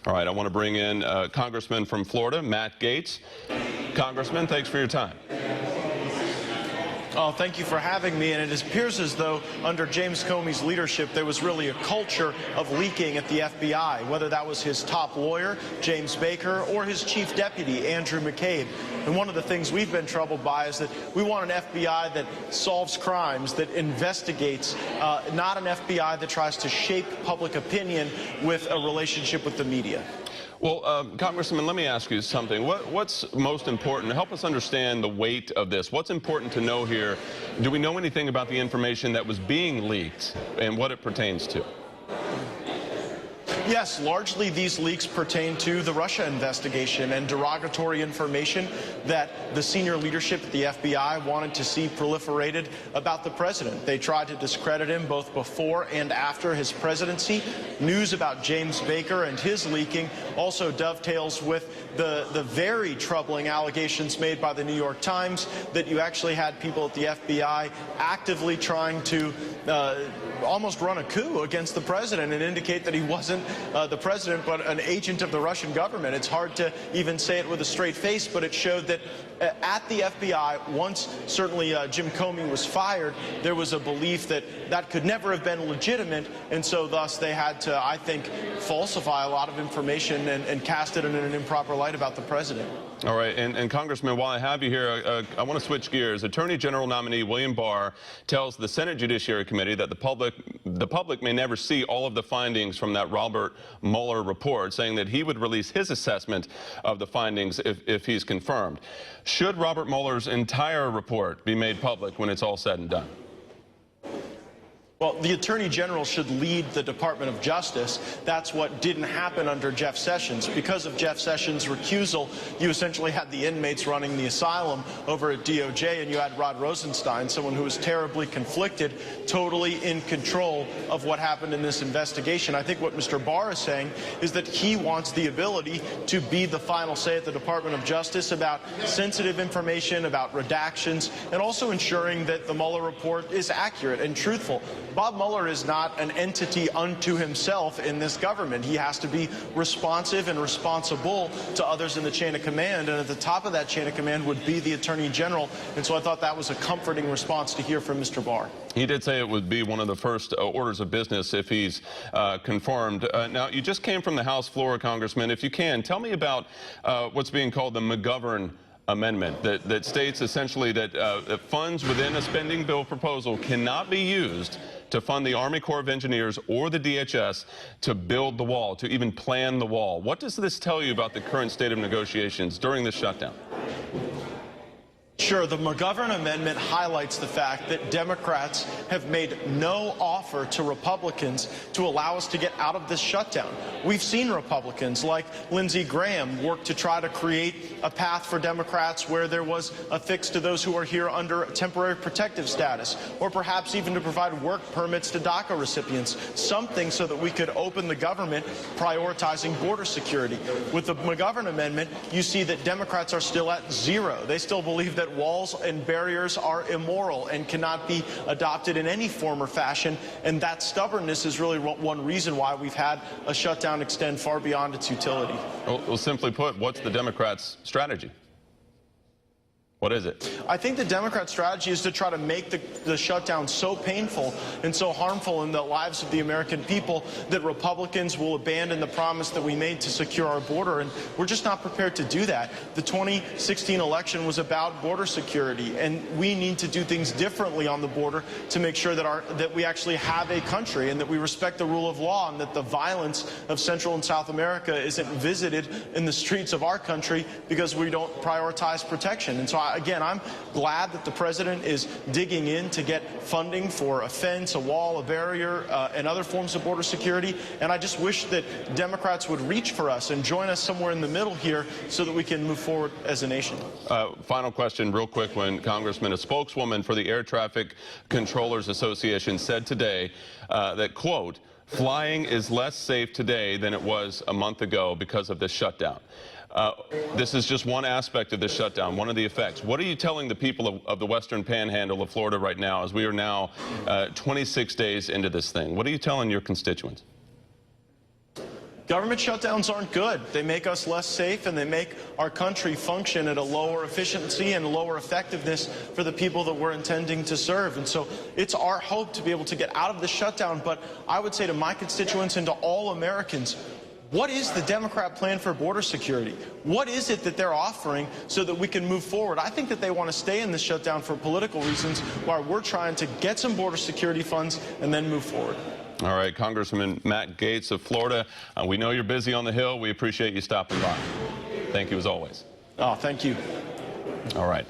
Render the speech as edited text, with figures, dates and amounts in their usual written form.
All right, I want to bring in Congressman from Florida, Matt Gaetz. Congressman, thanks for your time. Oh, thank you for having me. And it appears as though under James Comey's leadership, there was really a culture of leaking at the FBI, whether that was his top lawyer, James Baker, or his chief deputy, Andrew McCabe. And one of the things we've been troubled by is that we want an FBI that solves crimes, that investigates, not an FBI that tries to shape public opinion with a relationship with the media. Well, Congressman, let me ask you something. What's most important? Help us understand the weight of this. What's important to know here? Do we know anything about the information that was being leaked and what it pertains to? Yes, largely these leaks pertain to the Russia investigation and derogatory information that the senior leadership at the FBI wanted to see proliferated about the president. They tried to discredit him both before and after his presidency. News about James Baker and his leaking also dovetails with the very troubling allegations made by the New York Times that you actually had people at the FBI actively trying to almost run a coup against the president and indicate that he wasn't the president but an agent of the Russian government. It's hard to even say it with a straight face, but it showed that at the FBI, once certainly Jim Comey was fired, there was a belief that that could never have been legitimate, and so thus they had to, I think, falsify a lot of information and cast it in an improper light about the president. All right, and Congressman, while I have you here, I want to switch gears. Attorney General nominee William Barr tells the Senate Judiciary Committee that the public may never see all of the findings from that Robert Mueller report, saying that he would release his assessment of the findings if he's confirmed. Should Robert Mueller's entire report be made public when it's all said and done? Well, the Attorney General should lead the Department of Justice. That's what didn't happen under Jeff Sessions. Because of Jeff Sessions' recusal, you essentially had the inmates running the asylum over at DOJ, and you had Rod Rosenstein, someone who was terribly conflicted, totally in control of what happened in this investigation. I think what Mr. Barr is saying is that he wants the ability to be the final say at the Department of Justice about sensitive information, about redactions, and also ensuring that the Mueller report is accurate and truthful. Bob Mueller is not an entity unto himself in this government. He has to be responsive and responsible to others in the chain of command, and at the top of that chain of command would be the Attorney General, and so I thought that was a comforting response to hear from Mr. Barr. He did say it would be one of the first orders of business if he's confirmed. Now, you just came from the House floor, Congressman. If you can, tell me about what's being called the McGovern amendment that states essentially that funds within a spending bill proposal cannot be used to fund the Army Corps of Engineers or the DHS to build the wall, to even plan the wall. What does this tell you about the current state of negotiations during this shutdown? Sure, the McGovern amendment highlights the fact that Democrats have made no offer to Republicans to allow us to get out of this shutdown. We've seen Republicans like Lindsey Graham work to try to create a path for Democrats where there was a fix to those who are here under temporary protective status, or perhaps even to provide work permits to DACA recipients, something so that we could open the government prioritizing border security. With the McGovern amendment, you see that Democrats are still at zero. They still believe that walls and barriers are immoral and cannot be adopted in any form or fashion, and that stubbornness is really one reason why we've had a shutdown extend far beyond its utility. Well, simply put, what's the Democrats' strategy? What is it? I think the Democrat strategy is to try to make the shutdown so painful and so harmful in the lives of the American people that Republicans will abandon the promise that we made to secure our border, and we're just not prepared to do that. The 2016 election was about border security, and we need to do things differently on the border to make sure that we actually have a country and that we respect the rule of law and that the violence of Central and South America isn't visited in the streets of our country because we don't prioritize protection. And so again, I'm glad that the president is digging in to get funding for a fence, a wall, a barrier, and other forms of border security. And I just wish that Democrats would reach for us and join us somewhere in the middle here so that we can move forward as a nation. Final question, real quick, Congressman, a spokeswoman for the Air Traffic Controllers Association said today that, quote, flying is less safe today than it was a month ago because of this shutdown. This is just one aspect of this shutdown, one of the effects. What are you telling the people of the western panhandle of Florida right now, as we are now 26 days into this thing? What are you telling your constituents? Government shutdowns aren't good. They make us less safe, and they make our country function at a lower efficiency and lower effectiveness for the people that we're intending to serve. And so it's our hope to be able to get out of the shutdown. But I would say to my constituents and to all Americans, what is the Democrat plan for border security? What is it that they're offering so that we can move forward? I think that they want to stay in the shutdown for political reasons while we're trying to get some border security funds and then move forward. All right, Congressman Matt Gaetz of Florida, we know you're busy on the Hill. We appreciate you stopping by. Thank you as always. Oh, thank you. All right.